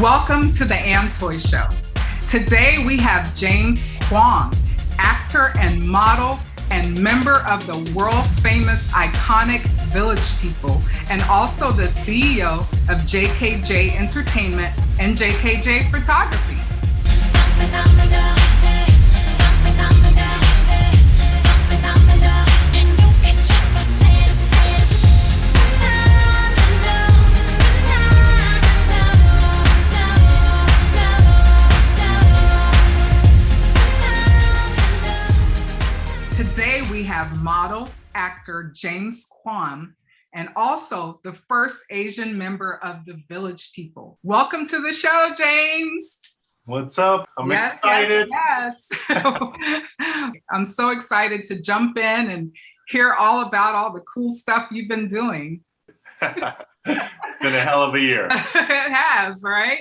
Welcome to the Antoy Show. Today we have James Kwong, actor and model and member of the world-famous iconic Village People, and also the CEO of JKG Entertainment and JKG Photography. Today we have model, actor James Kwong, and also the first Asian member of the Village People. Welcome to the show, James. What's up? I'm excited. Yes. I'm so excited to jump in and hear all about all the cool stuff you've been doing. Been a hell of a year. It has, right?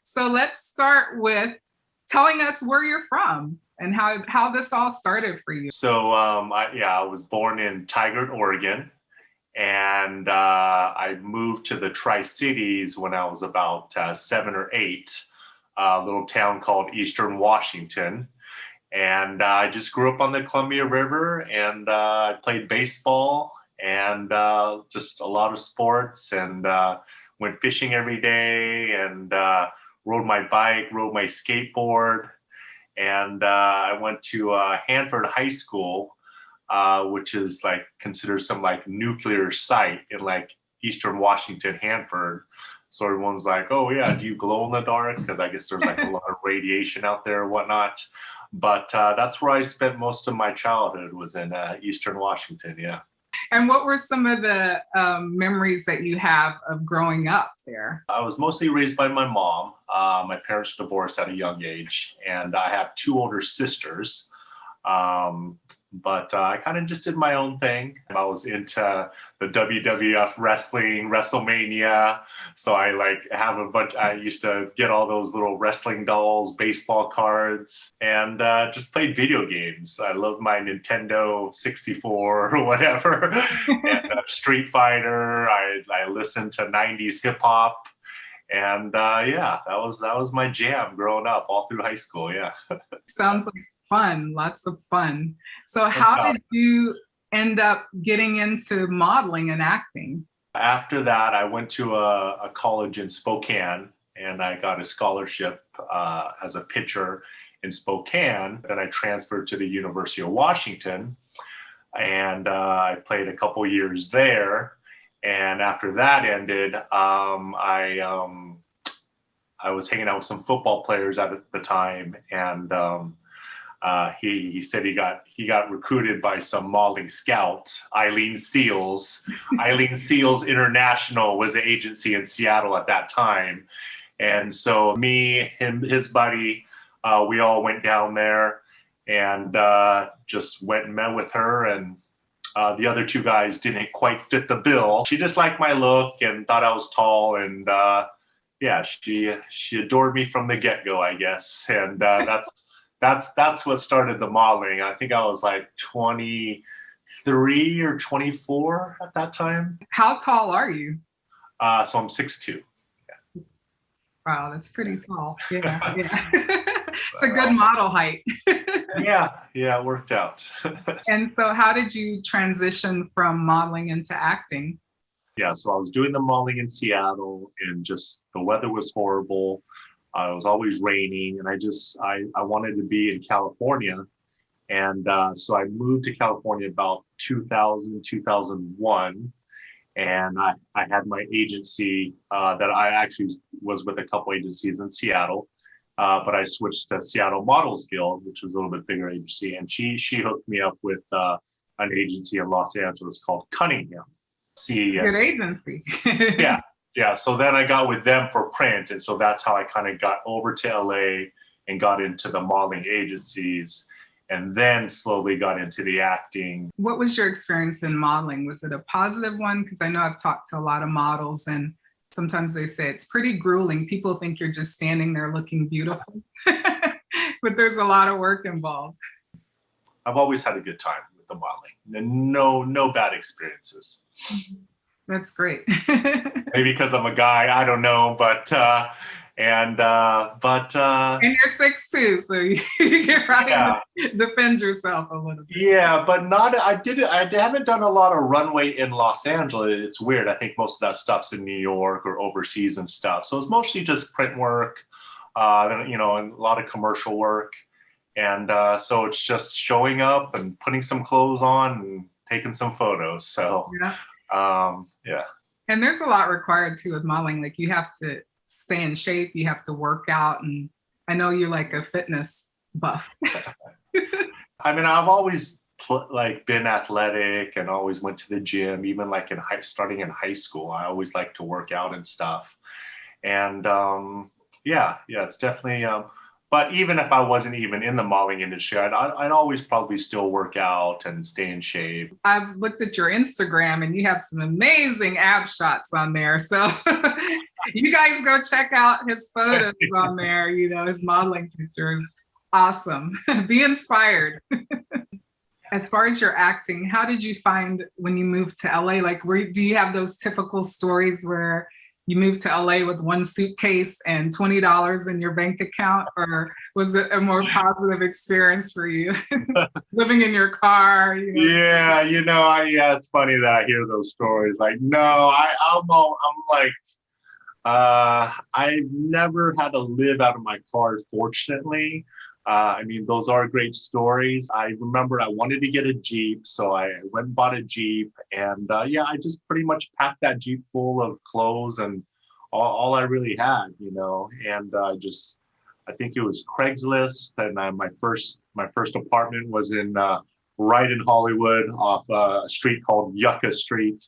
So let's start with telling us where you're from and how this all started for you. So I was born in Tigard, Oregon, and I moved to the Tri-Cities when I was about 7 or 8, a little town called Eastern Washington. And I just grew up on the Columbia River, and I played baseball and just a lot of sports, and went fishing every day, and rode my bike, rode my skateboard. And I went to Hanford High School, which is like considered some like nuclear site in like Eastern Washington, Hanford. So everyone's like, oh yeah, do you glow in the dark? Because I guess there's like a lot of radiation out there and whatnot. But that's where I spent most of my childhood, was in Eastern Washington, yeah. And what were some of the memories that you have of growing up there? I was mostly raised by my mom. My parents divorced at a young age, and I have 2 older sisters. But I kind of just did my own thing. I was into the WWF wrestling, WrestleMania. So I used to get all those little wrestling dolls, baseball cards, and just played video games. I loved my Nintendo 64 or whatever, and Street Fighter. I listened to 90s hip hop. And yeah, that was my jam growing up all through high school. Yeah. Sounds like fun, lots of fun. So how did you end up getting into modeling and acting? After that, I went to a college in Spokane, and I got a scholarship as a pitcher in Spokane. Then I transferred to the University of Washington, and I played a couple years there. And after that ended, I was hanging out with some football players at the time, and he said he got recruited by some modeling scouts, Eileen Seals. Eileen Seals International was the agency in Seattle at that time. And so me, him, his buddy, we all went down there and just went and met with her. And the other 2 guys didn't quite fit the bill. She just liked my look and thought I was tall, and yeah, she adored me from the get-go, I guess. And that's what started the modeling. I think I was like 23 or 24 at that time. How tall are you? So I'm 6'2". Yeah. Wow, that's pretty tall. Yeah, yeah. It's a good model height. yeah, it worked out. And so how did you transition from modeling into acting? Yeah, so I was doing the modeling in Seattle, and just the weather was horrible. It was always raining, and I wanted to be in California. And so I moved to California about 2000, 2001. And I had my agency that I actually was with a couple agencies in Seattle. But I switched to Seattle Models Guild, which was a little bit bigger agency. And she hooked me up with an agency in Los Angeles called Cunningham. CES. Good agency. Yeah. So then I got with them for print. And so that's how I kind of got over to LA and got into the modeling agencies, and then slowly got into the acting. What was your experience in modeling? Was it a positive one? Because I know I've talked to a lot of models, and sometimes they say it's pretty grueling. People think you're just standing there looking beautiful, but there's a lot of work involved. I've always had a good time with the modeling. No bad experiences. That's great. Maybe because I'm a guy, I don't know, but And And you're 6'2", so you can yeah, probably defend yourself a little bit. yeah, but not. I haven't done a lot of runway in Los Angeles. It's weird. I think most of that stuff's in New York or overseas and stuff. So it's mostly just print work, you know, and a lot of commercial work. And so it's just showing up and putting some clothes on and taking some photos. So Yeah. yeah. And there's a lot required too with modeling. Like you have to stay in shape, you have to work out, and I know you're like a fitness buff. I mean, I've always like been athletic and always went to the gym. Even like starting in high school, I always liked to work out and stuff. And yeah, it's definitely. But even if I wasn't even in the modeling industry, I'd always probably still work out and stay in shape. I've looked at your Instagram and you have some amazing ab shots on there. So you guys go check out his photos on there, you know, his modeling pictures. Awesome. Be inspired. As far as your acting, how did you find when you moved to LA? Like, do you have those typical stories where you moved to LA with one suitcase and $20 in your bank account, or was it a more positive experience for you? Living in your car, you know? Yeah, you know, yeah, it's funny that I hear those stories. Like, no, I'm like, I've never had to live out of my car, fortunately. I mean, those are great stories. I remember I wanted to get a Jeep, so I went and bought a Jeep. And yeah, I just pretty much packed that Jeep full of clothes and all I really had, you know. And I think it was Craigslist. And my first apartment was right in Hollywood off a street called Yucca Street.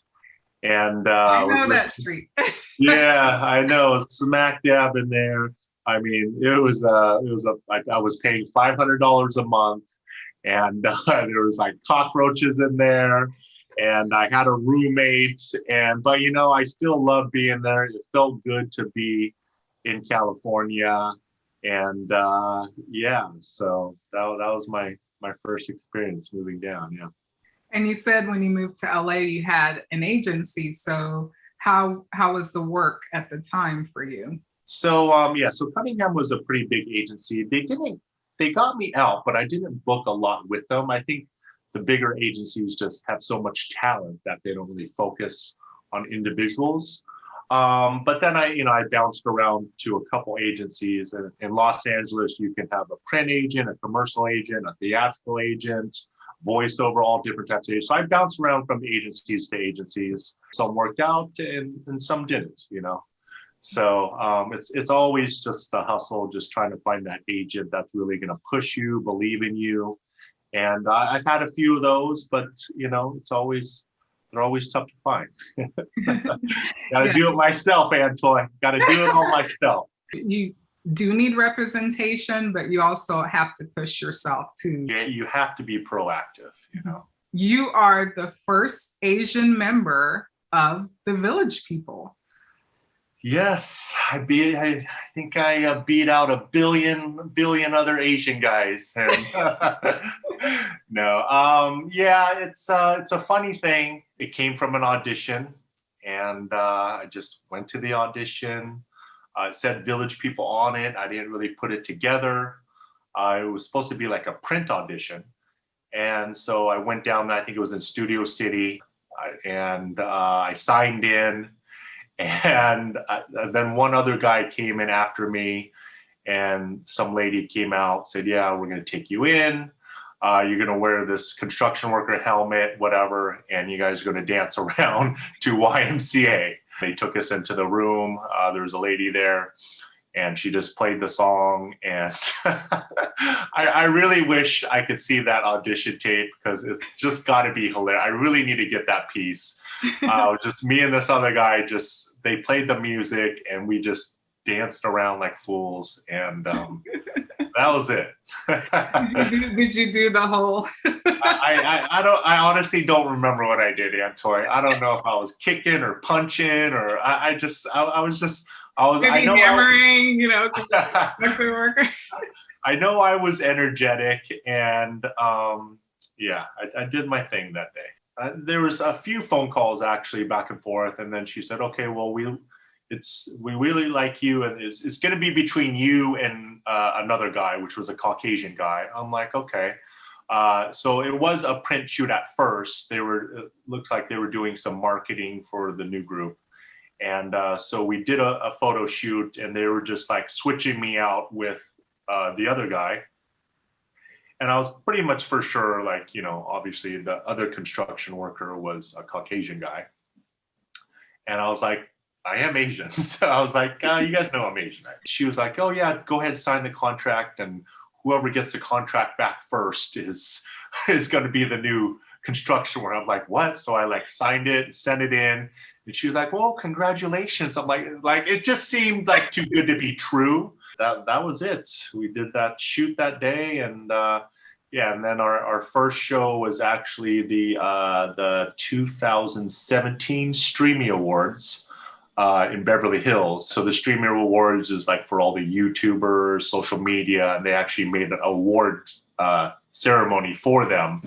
And I know that street. yeah, I know, smack dab in there. I mean, I was paying $500 a month, and there was like cockroaches in there, and I had a roommate, but you know, I still loved being there. It felt good to be in California, and yeah, so that was my first experience moving down. Yeah. And you said when you moved to LA, you had an agency. So how was the work at the time for you? So yeah, so Cunningham was a pretty big agency. They got me out, but I didn't book a lot with them. I think the bigger agencies just have so much talent that they don't really focus on individuals. But then I bounced around to a couple agencies. And in Los Angeles, you can have a print agent, a commercial agent, a theatrical agent, voiceover, all different types of agents. So I bounced around from agencies to agencies. Some worked out and some didn't, you know. So it's always just the hustle, just trying to find that agent that's really going to push you, believe in you. And I've had a few of those, but you know, they're always tough to find. Got to do it myself, Antoy. Got to do it all myself. You do need representation, but you also have to push yourself too. Yeah, you have to be proactive, you know. You are the first Asian member of the Village People. Yes, I think I beat out a billion other Asian guys. And, no, yeah, it's a funny thing. It came from an audition, and I just went to the audition. It said Village People on it. I didn't really put it together. It was supposed to be like a print audition, and so I went down there. I think it was in Studio City, and I signed in. And then one other guy came in after me, and some lady came out, said, yeah, we're going to take you in. You're going to wear this construction worker helmet, whatever, and you guys are going to dance around to YMCA. They took us into the room. There was a lady there, and she just played the song. And I really wish I could see that audition tape, because it's just got to be hilarious. I really need to get that piece. Just me and this other guy, they played the music and we just danced around like fools, and that was it. Did you do the whole? I honestly don't remember what I did, Antoy. I don't know if I was kicking or punching, or I was maybe hammering, you know, I know I was energetic, and yeah, I did my thing that day. There was a few phone calls actually back and forth, and then she said, okay, well, we really like you, and it's going to be between you and another guy, which was a Caucasian guy. I'm like, okay. So it was a print shoot at first. It looks like they were doing some marketing for the new group. And so we did a photo shoot, and they were just like switching me out with the other guy. And I was pretty much for sure, like, obviously the other construction worker was a Caucasian guy. And I was like, I am Asian. So I was like, you guys know I'm Asian. She was like, oh yeah, go ahead, sign the contract. And whoever gets the contract back first is going to be the new construction worker. I'm like, what? So I like signed it, sent it in. And she was like, well, congratulations. I'm like, it just seemed like too good to be true. That was it. We did that shoot that day, and yeah, and then our first show was actually the 2017 Streamy Awards in Beverly Hills. So the Streamy Awards is like for all the YouTubers, social media, and they actually made an award ceremony for them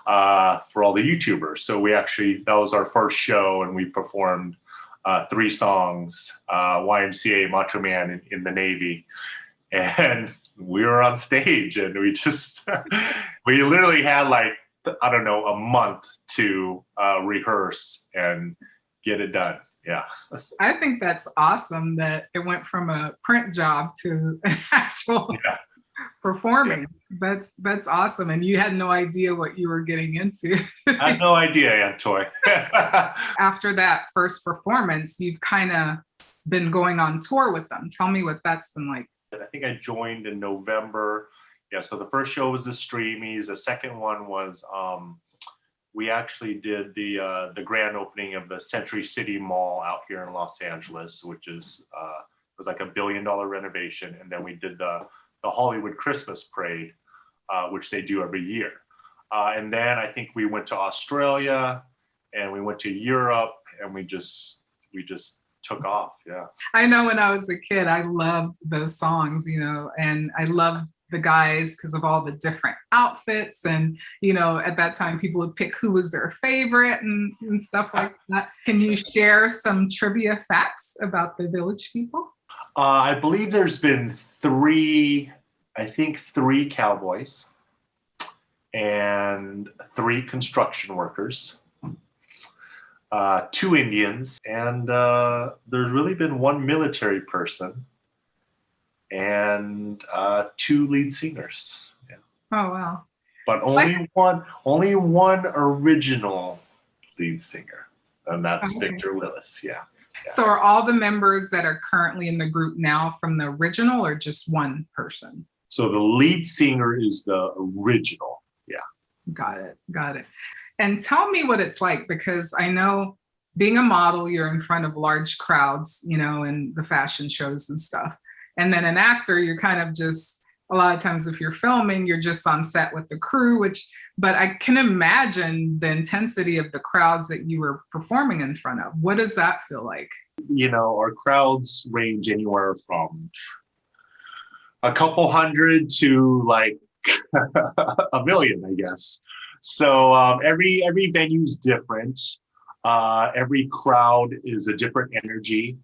for all the YouTubers. So that was our first show, and we performed 3 songs, YMCA, Macho Man in the Navy. And we were on stage, and we literally had like, I don't know, a month to rehearse and get it done. Yeah. I think that's awesome that it went from a print job to an actual performing. Yeah. That's awesome. And you had no idea what you were getting into. I had no idea, Antoy. After that first performance, you've kind of been going on tour with them. Tell me what that's been like. I think I joined in November. Yeah, so the first show was the Streamies. The second one was we actually did the grand opening of the Century City Mall out here in Los Angeles, which is was like $1 billion renovation. And then we did the Hollywood Christmas Parade, which they do every year. And then I think we went to Australia, and we went to Europe, and we just took off. Yeah. I know when I was a kid, I loved those songs, and I loved the guys because of all the different outfits. And, at that time, people would pick who was their favorite and stuff like that. Can you share some trivia facts about the Village People? I believe there's been 3 cowboys and 3 construction workers, 2 Indians, and there's really been 1 military person and 2 lead singers. Yeah. Oh wow! But only one original lead singer, and that's Victor Willis. Yeah. So are all the members that are currently in the group now from the original, or just one person? So the lead singer is the original. Yeah. Got it. And tell me what it's like, because I know being a model, you're in front of large crowds, in the fashion shows and stuff. And then an actor, you're kind of just, a lot of times if you're filming, you're just on set with the crew, but I can imagine the intensity of the crowds that you were performing in front of. What does that feel like? Our crowds range anywhere from a couple hundred to like 1 million, I guess. So every venue's different. Every crowd is a different energy.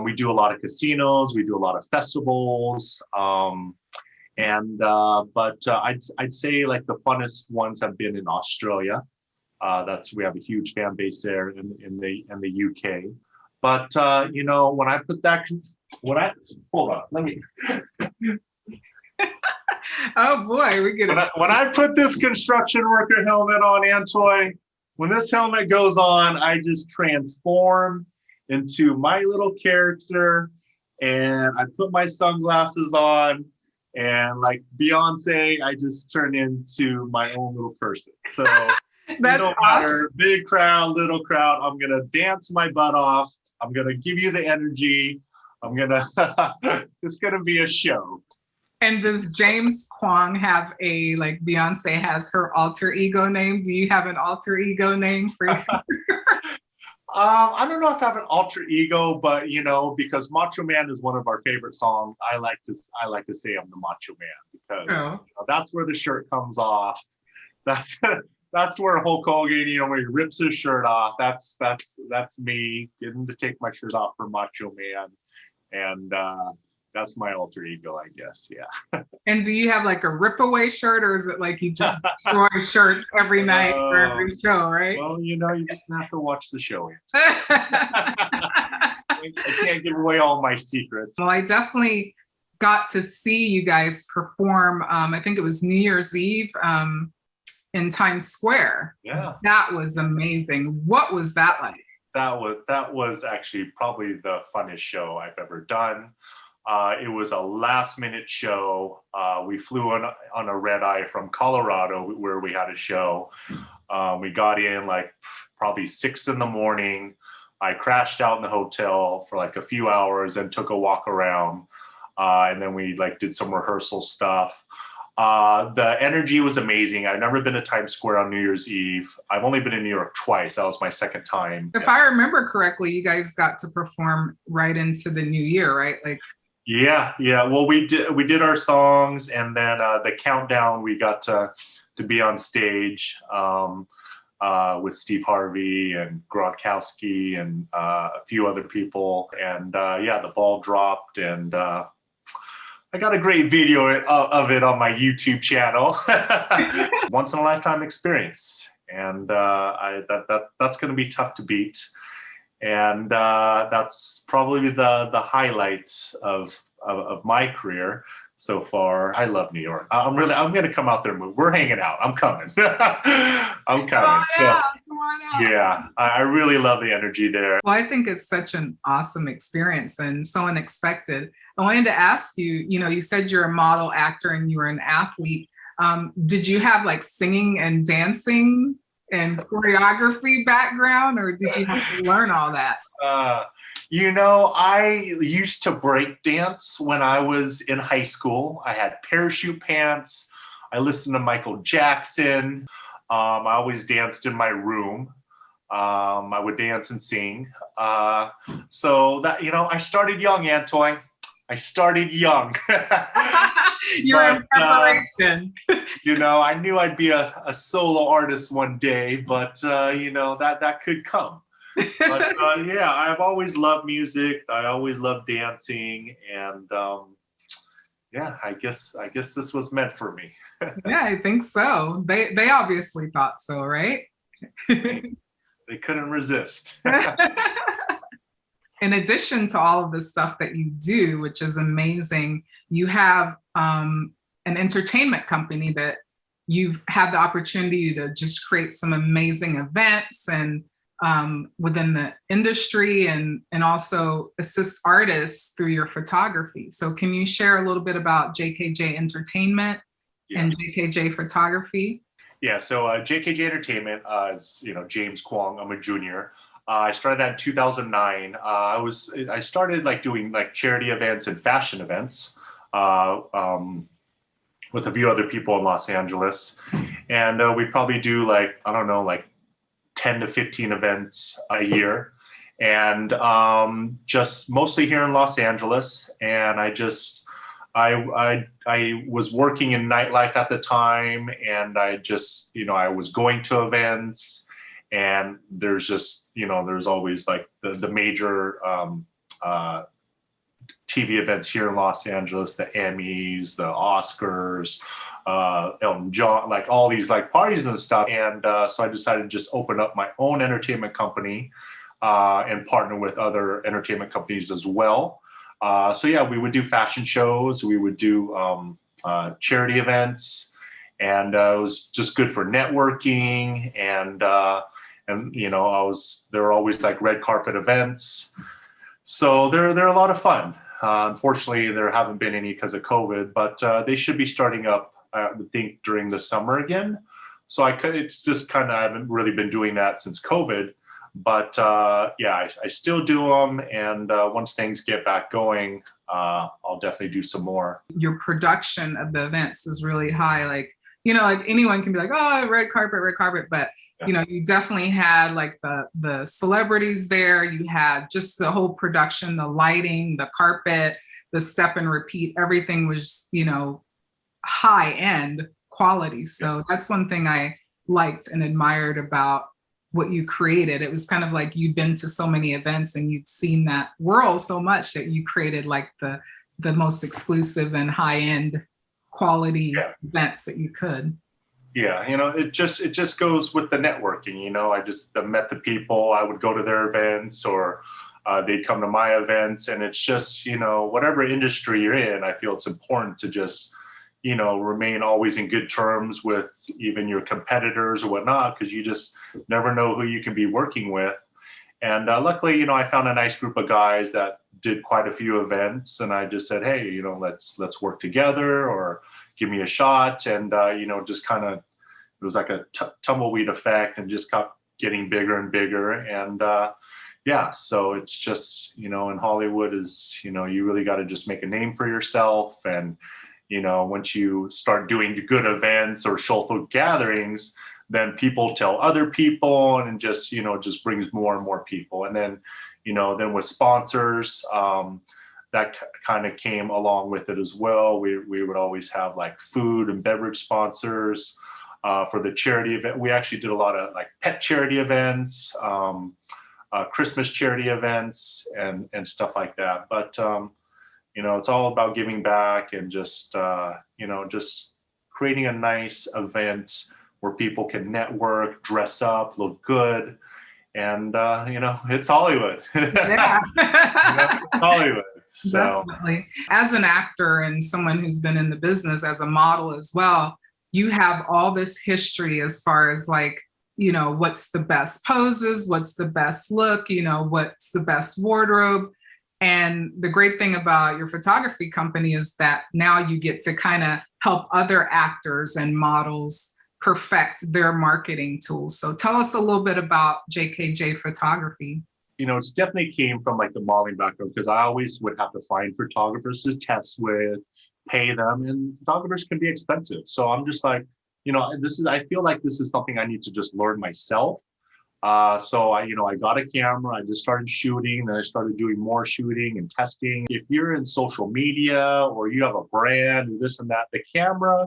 We do a lot of casinos, we do a lot of festivals, but I'd say like the funnest ones have been in Australia. We have a huge fan base there in the UK. But when I put that, hold on, let me. Oh boy, we get it. When I put this construction worker helmet on, Antoy, when this helmet goes on, I just transform into my little character, and I put my sunglasses on, and like Beyonce, I just turn into my own little person. So that's no matter, big crowd, little crowd, I'm gonna dance my butt off. I'm gonna give you the energy. It's gonna be a show. And does James Kwong have like Beyonce has her alter ego name? Do you have an alter ego name for you? I don't know if I have an alter ego, but because Macho Man is one of our favorite songs, I like to say I'm the Macho Man, because that's where the shirt comes off. That's that's where Hulk Hogan, when he rips his shirt off, that's me getting to take my shirt off for Macho Man, and that's my alter ego, I guess. Yeah. And do you have like a rip away shirt, or is it like you just destroy shirts every night for every show, right? Well, you just have to watch the show. I can't give away all my secrets. Well, I definitely got to see you guys perform. I think it was New Year's Eve in Times Square. Yeah. That was amazing. What was that like? That was actually probably the funnest show I've ever done. It was a last minute show. We flew on a red eye from Colorado where we had a show. We got in like probably 6 a.m. I crashed out in the hotel for like a few hours and took a walk around. And then we like did some rehearsal stuff. The energy was amazing. I've never been to Times Square on New Year's Eve. I've only been in New York twice. That was my second time. If I remember correctly, you guys got to perform right into the new year, right? Like. Yeah. Well, we did our songs, and then the countdown, we got to be on stage with Steve Harvey and Gronkowski and a few other people. And the ball dropped, and I got a great video of it on my YouTube channel. Once in a lifetime experience, and that's going to be tough to beat. And that's probably the highlights of my career so far. I love New York. I'm going to come out there and move. We're hanging out. I'm coming. I'm coming. Come on out. Yeah, I really love the energy there. Well, I think it's such an awesome experience and so unexpected. I wanted to ask you, you said you're a model, actor, and you were an athlete. Did you have like singing and dancing and choreography background, or did you have to learn all that? I used to break dance when I was in high school. I had parachute pants. I listened to Michael Jackson. I always danced in my room. I would dance and sing. So that, I started young, Antoy. I started young. You're in preparation. I knew I'd be a solo artist one day, but that could come. But I've always loved music. I always loved dancing, and I guess this was meant for me. Yeah, I think so. They obviously thought so, right? They couldn't resist. In addition to all of the stuff that you do, which is amazing, you have an entertainment company that you've had the opportunity to just create some amazing events and within the industry, and also assist artists through your photography. So can you share a little bit about JKG Entertainment and JKG Photography? Yeah, so JKG Entertainment is, James Kwong. I'm a junior. I started that in 2009. I started like doing like charity events and fashion events with a few other people in Los Angeles, and we probably do like 10 to 15 events a year, and just mostly here in Los Angeles. And I was working in nightlife at the time, and I was going to events. And there's just, there's always like the major TV events here in Los Angeles, the Emmys, the Oscars, Elton John, like all these like parties and stuff. And so I decided to just open up my own entertainment company and partner with other entertainment companies as well. We would do fashion shows, we would do charity events, and it was just good for networking. And there were always like red carpet events. So they're a lot of fun. Unfortunately, there haven't been any because of COVID, but they should be starting up, I would think, during the summer again. So it's just kind of, I haven't really been doing that since COVID, but I still do them. And once things get back going, I'll definitely do some more. Your production of the events is really high. Like anyone can be like, oh, red carpet, but you definitely had like the celebrities there. You had just the whole production, the lighting, the carpet, the step and repeat, everything was, high end quality. So that's one thing I liked and admired about what you created. It was kind of like you'd been to so many events and you'd seen that world so much that you created like the most exclusive and high-end quality events that you could. Yeah, it just goes with the networking. I just met the people. I would go to their events, or they'd come to my events, and it's just whatever industry you're in, I feel it's important to just remain always in good terms with even your competitors or whatnot, because you just never know who you can be working with. And luckily, I found a nice group of guys that did quite a few events, and I just said, hey, let's work together, or give me a shot. And just kind of, it was like a tumbleweed effect, and just kept getting bigger and bigger. And so it's just in Hollywood is you really got to just make a name for yourself. And once you start doing good events or social gatherings, then people tell other people, and just brings more and more people. And then then with sponsors, that kind of came along with it as well. We would always have like food and beverage sponsors for the charity event. We actually did a lot of like pet charity events, Christmas charity events, and stuff like that. But it's all about giving back, and just just creating a nice event where people can network, dress up, look good. And it's Hollywood. Yeah. It's Hollywood. So definitely. As an actor and someone who's been in the business as a model as well, you have all this history as far as like, what's the best poses, what's the best look, what's the best wardrobe. And the great thing about your photography company is that now you get to kind of help other actors and models perfect their marketing tools. So tell us a little bit about JKJ Photography. It's definitely came from like the modeling background, because I always would have to find photographers to test with, pay them, and photographers can be expensive. So I'm just like, I feel like this is something I need to just learn myself. So I got a camera, I just started shooting, then I started doing more shooting and testing. If you're in social media or you have a brand or this and that, the camera,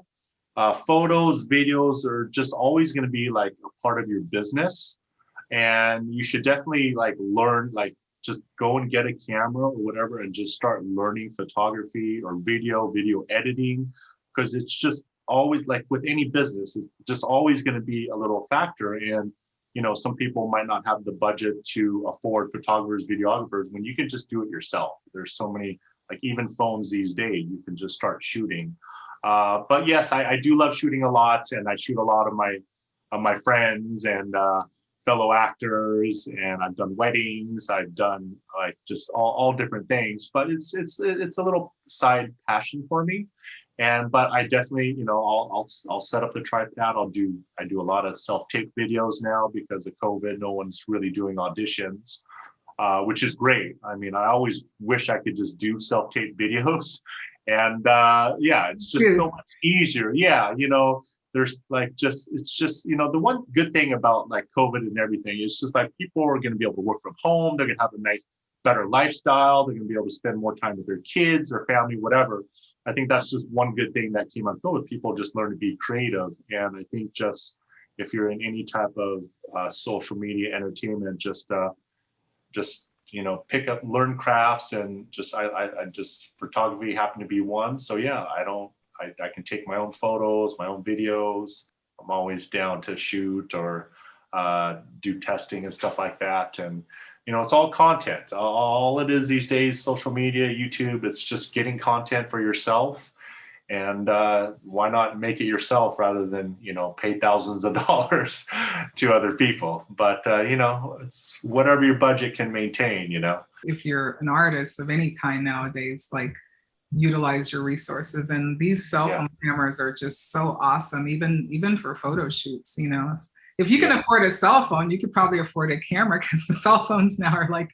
photos, videos are just always going to be like a part of your business. And you should definitely like learn, like just go and get a camera or whatever, and just start learning photography or video editing, because it's just always like with any business, it's just always going to be a little factor. And some people might not have the budget to afford photographers, videographers, when you can just do it yourself. There's so many, like even phones these days, you can just start shooting. But yes, I do love shooting a lot, and I shoot a lot of my friends and fellow actors, and I've done weddings, I've done like just all different things. But it's a little side passion for me. But I definitely, I'll set up the tripod. I do a lot of self-tape videos now because of COVID. No one's really doing auditions, which is great. I mean, I always wish I could just do self-tape videos, and it's just so much easier. Yeah, there's like it's just the one good thing about like COVID and everything is just like people are going to be able to work from home. They're going to have a nice, better lifestyle. They're going to be able to spend more time with their kids, their family, whatever. I think that's just one good thing that came out of COVID. People just learn to be creative. And I think just if you're in any type of social media entertainment, just pick up, learn crafts, and I just photography happened to be one. So yeah, I can take my own photos, my own videos. I'm always down to shoot or do testing and stuff like that. And it's all content. All it is these days, social media, YouTube, it's just getting content for yourself. And why not make it yourself rather than, pay thousands of dollars to other people? But, it's whatever your budget can maintain, If you're an artist of any kind nowadays, like utilize your resources. And these cell phone cameras are just so awesome, even for photo shoots, If you can afford a cell phone, you could probably afford a camera, because the cell phones now are like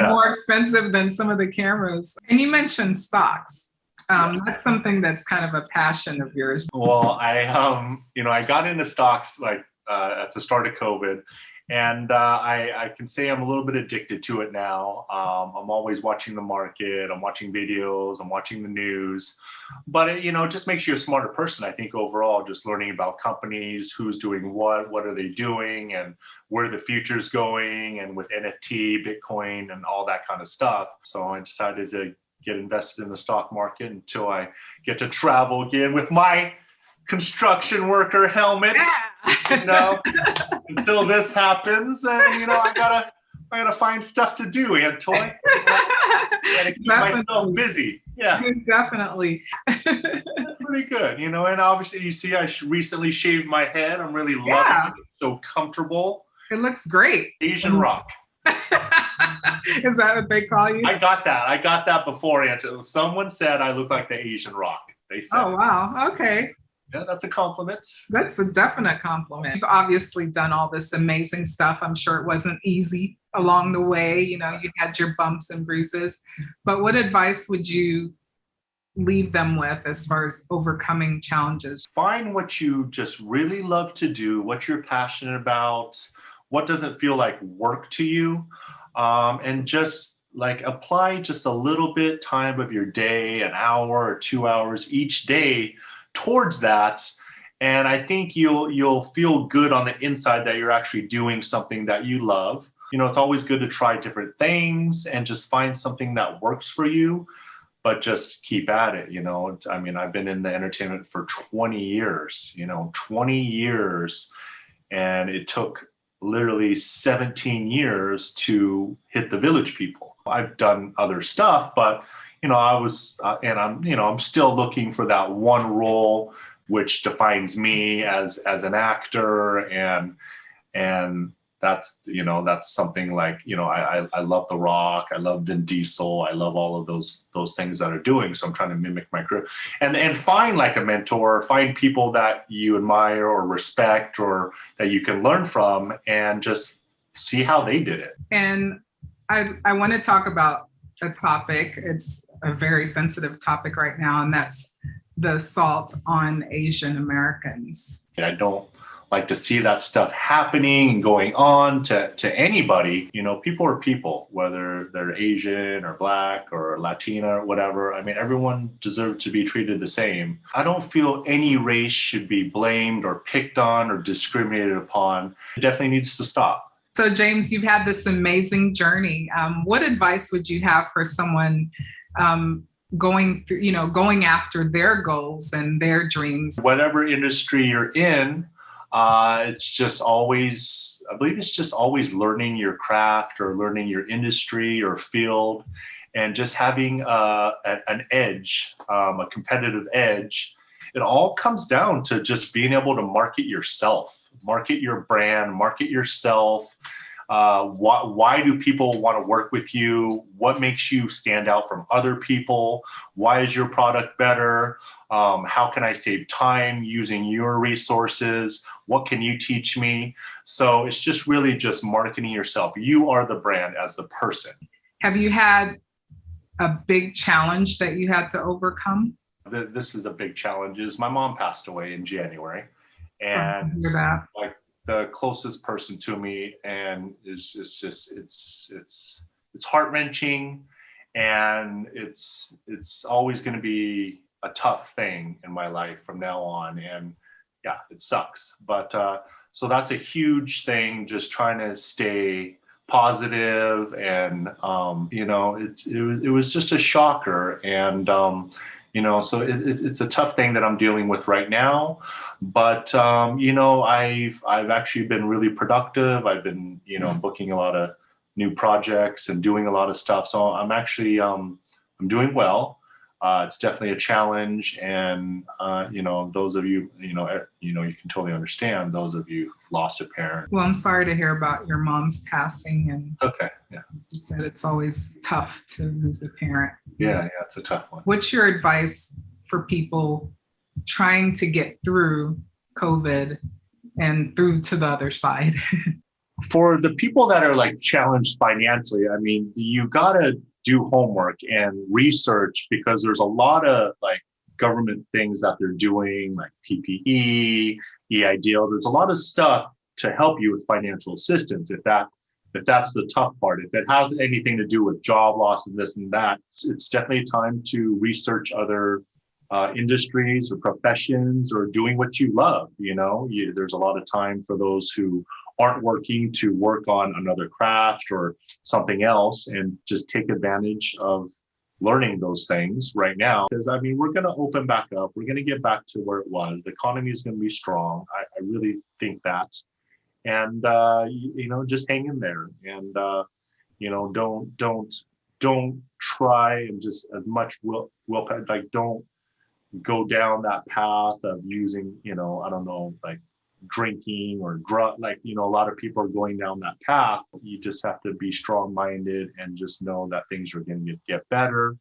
more expensive than some of the cameras. And you mentioned stocks. That's something that's kind of a passion of yours. Well, I got into stocks like at the start of COVID, And I can say I'm a little bit addicted to it now. I'm always watching the market. I'm watching videos. I'm watching the news. But it just makes you a smarter person, I think, overall, just learning about companies, who's doing what are they doing, and where the future's going, and with NFT, Bitcoin, and all that kind of stuff. So I decided to get invested in the stock market until I get to travel again with my construction worker helmet. Yeah. Until this happens, and I gotta find stuff to do, Antoy. I gotta keep myself busy. Yeah, definitely. Pretty good, and obviously you see I recently shaved my head. I'm really loving it. It's so comfortable. It looks great. Asian rock. Is that what they call you? I got that before, Antoy. Someone said I look like the Asian rock. They said. Oh wow. Okay. Yeah, that's a compliment. That's a definite compliment. You've obviously done all this amazing stuff. I'm sure it wasn't easy along the way. You had your bumps and bruises. But what advice would you leave them with as far as overcoming challenges? Find what you just really love to do, what you're passionate about, what doesn't feel like work to you, and just apply just a little bit time of your day, an hour or 2 hours each day towards that, and I think you'll feel good on the inside that you're actually doing something that you love. It's always good to try different things and just find something that works for you, but just keep at it. I mean, I've been in the entertainment for 20 years, 20 years, and it took literally 17 years to hit the Village People. I've done other stuff, but I'm still looking for that one role which defines me as an actor, and that's something like, I love The Rock, I love Vin Diesel, I love all of those things that are doing. So I'm trying to mimic my career and find like a mentor, find people that you admire or respect or that you can learn from, and just see how they did it. And I want to talk about a topic. It's a very sensitive topic right now, and that's the assault on Asian Americans. I don't like to see that stuff happening and going on to anybody. People are people, whether they're Asian or Black or Latina or whatever. I mean, everyone deserves to be treated the same. I don't feel any race should be blamed or picked on or discriminated upon. It definitely needs to stop. So James, you've had this amazing journey. What advice would you have for someone going after their goals and their dreams? Whatever industry you're in, it's just always learning your craft or learning your industry or field, and just having an edge, a competitive edge. It all comes down to just being able to market yourself, market your brand, market yourself. Why do people want to work with you? What makes you stand out from other people? Why is your product better? How can I save time using your resources? What can you teach me? So it's just really just marketing yourself. You are the brand as the person. Have you had a big challenge that you had to overcome? This is a big challenge. My mom passed away in January, and like the closest person to me, and it's heart-wrenching, and it's always going to be a tough thing in my life from now on. And yeah, it sucks, but so that's a huge thing, just trying to stay positive, and it was just a shocker, and so it's a tough thing that I'm dealing with right now. But I've actually been really productive. I've been booking a lot of new projects and doing a lot of stuff. So I'm actually I'm doing well. It's definitely a challenge, and those of you you can totally understand those of you who've lost a parent. Well, I'm sorry to hear about your mom's passing, and okay, yeah, you said it's always tough to lose a parent. Yeah, it's a tough one. What's your advice for people trying to get through COVID and through to the other side? For the people that are like challenged financially, I mean, you gotta do homework and research, because there's a lot of like government things that they're doing, like PPE, EIDL. There's a lot of stuff to help you with financial assistance if that's the tough part. If it has anything to do with job loss and this and that, it's definitely time to research other industries or professions or doing what you love. There's a lot of time for those who aren't working to work on another craft or something else, and just take advantage of learning those things right now. Because we're going to open back up. We're going to get back to where it was. The economy is going to be strong. I really think that. And just hang in there, and don't try and just as much will like don't go down that path of using like drinking or drug, a lot of people are going down that path. You just have to be strong-minded and just know that things are going to get better.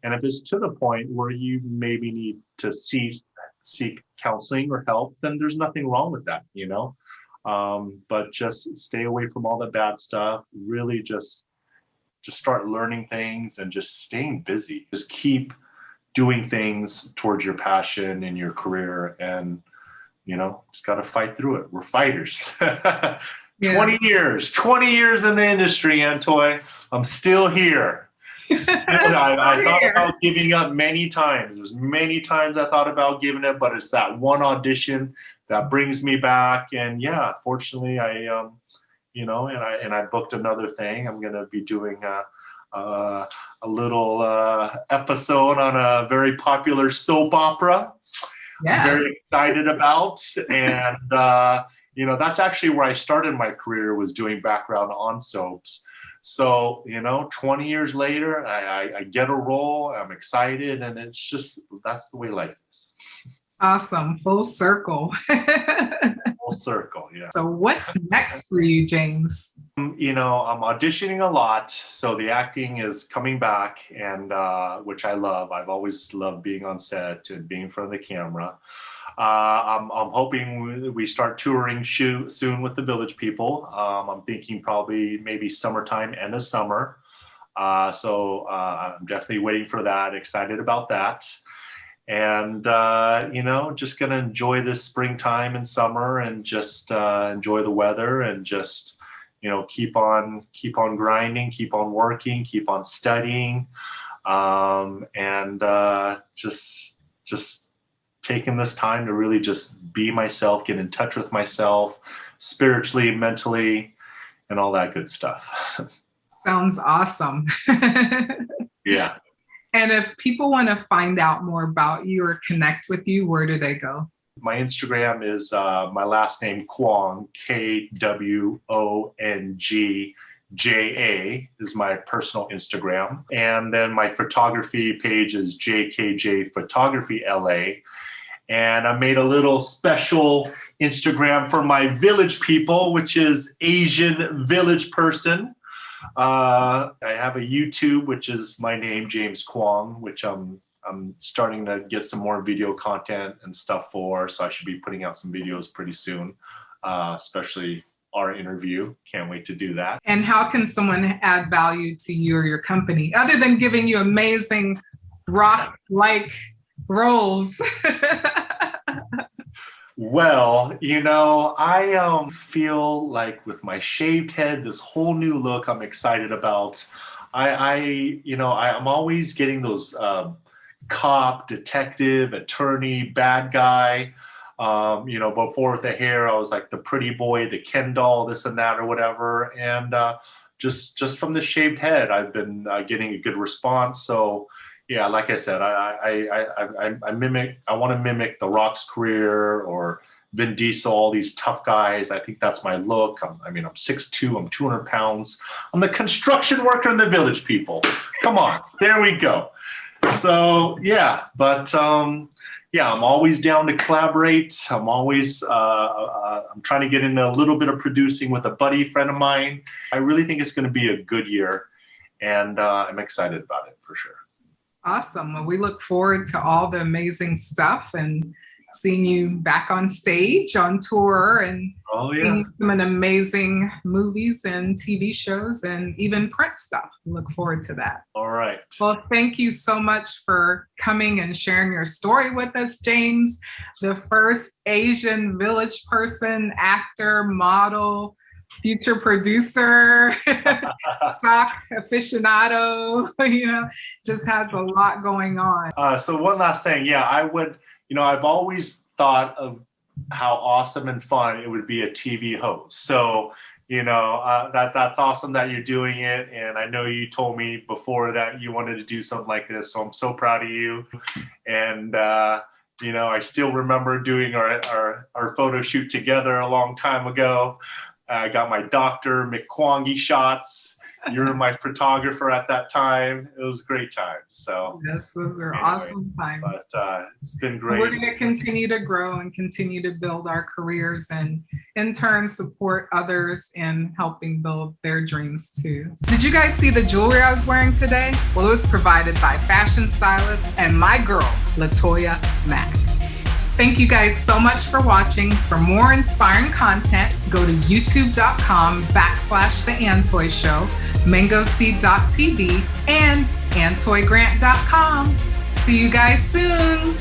And if it's to the point where you maybe need to seek counseling or help, then there's nothing wrong with that, but just stay away from all the bad stuff. Really just start learning things and just staying busy. Just keep doing things towards your passion in your career, and just got to fight through it. We're fighters. Yeah. 20 years in the industry, Antoy. I'm still here. I thought about giving up many times. There's many times I thought about giving it, but it's that one audition that brings me back. And yeah, fortunately, I booked another thing. I'm going to be doing a little episode on a very popular soap opera. Yes. I'm very excited about. And, that's actually where I started my career, was doing background on soaps. So, 20 years later, I get a role, I'm excited, and that's the way life is. Awesome. Full circle. Full circle, yeah. So what's next for you, James? I'm auditioning a lot. So the acting is coming back, and which I love. I've always loved being on set and being in front of the camera. I'm hoping we start touring soon with the Village People. I'm thinking probably maybe summertime, end of summer. So I'm definitely waiting for that, excited about that. And, just going to enjoy this springtime and summer, and just enjoy the weather, and just, keep on grinding, keep on working, keep on studying, and just taking this time to really just be myself, get in touch with myself spiritually, mentally, and all that good stuff. Sounds awesome. Yeah. And if people want to find out more about you or connect with you, where do they go? My Instagram is my last name, Kwong, KWONGJA is my personal Instagram. And then my photography page is JKG Photography LA. And I made a little special Instagram for my Village People, which is Asian Village Person. I have a YouTube, which is my name, James Kwong, which I'm starting to get some more video content and stuff for. So I should be putting out some videos pretty soon, especially our interview. Can't wait to do that. And how can someone add value to you or your company, other than giving you amazing rock-like roles? Well, I feel like with my shaved head, this whole new look I'm excited about. I'm always getting those cop, detective, attorney, bad guy. Before with the hair, I was like the pretty boy, the Ken doll, this and that or whatever. And just from the shaved head, I've been getting a good response. So yeah, like I said, I want to mimic The Rock's career, or Vin Diesel, all these tough guys. I think that's my look. I'm 6'2", I'm 200 pounds. I'm the construction worker in the Village People. Come on, there we go. So yeah, but I'm always down to collaborate. I'm always I'm trying to get into a little bit of producing with a buddy friend of mine. I really think it's going to be a good year, and I'm excited about it for sure. Awesome. Well, we look forward to all the amazing stuff, and seeing you back on stage, on tour, and seeing some amazing movies and TV shows and even print stuff. Look forward to that. All right. Well, thank you so much for coming and sharing your story with us, James, the first Asian village person, actor, model, future producer, stock aficionado, just has a lot going on. So one last thing. Yeah, I've always thought of how awesome and fun it would be a TV host. So, that's awesome that you're doing it. And I know you told me before that you wanted to do something like this. So I'm so proud of you. And, I still remember doing our photo shoot together a long time ago. I got my Dr. McQuongy shots. You were my photographer at that time. It was a great time. So yes, those are awesome times. But it's been great. We're going to continue to grow and continue to build our careers and in turn support others in helping build their dreams too. Did you guys see the jewelry I was wearing today? Well, it was provided by fashion stylist and my girl, LaToya Mack. Thank you guys so much for watching. For more inspiring content, go to youtube.com/The Antoy Show, mangoseed.tv, and antoygrant.com. See you guys soon.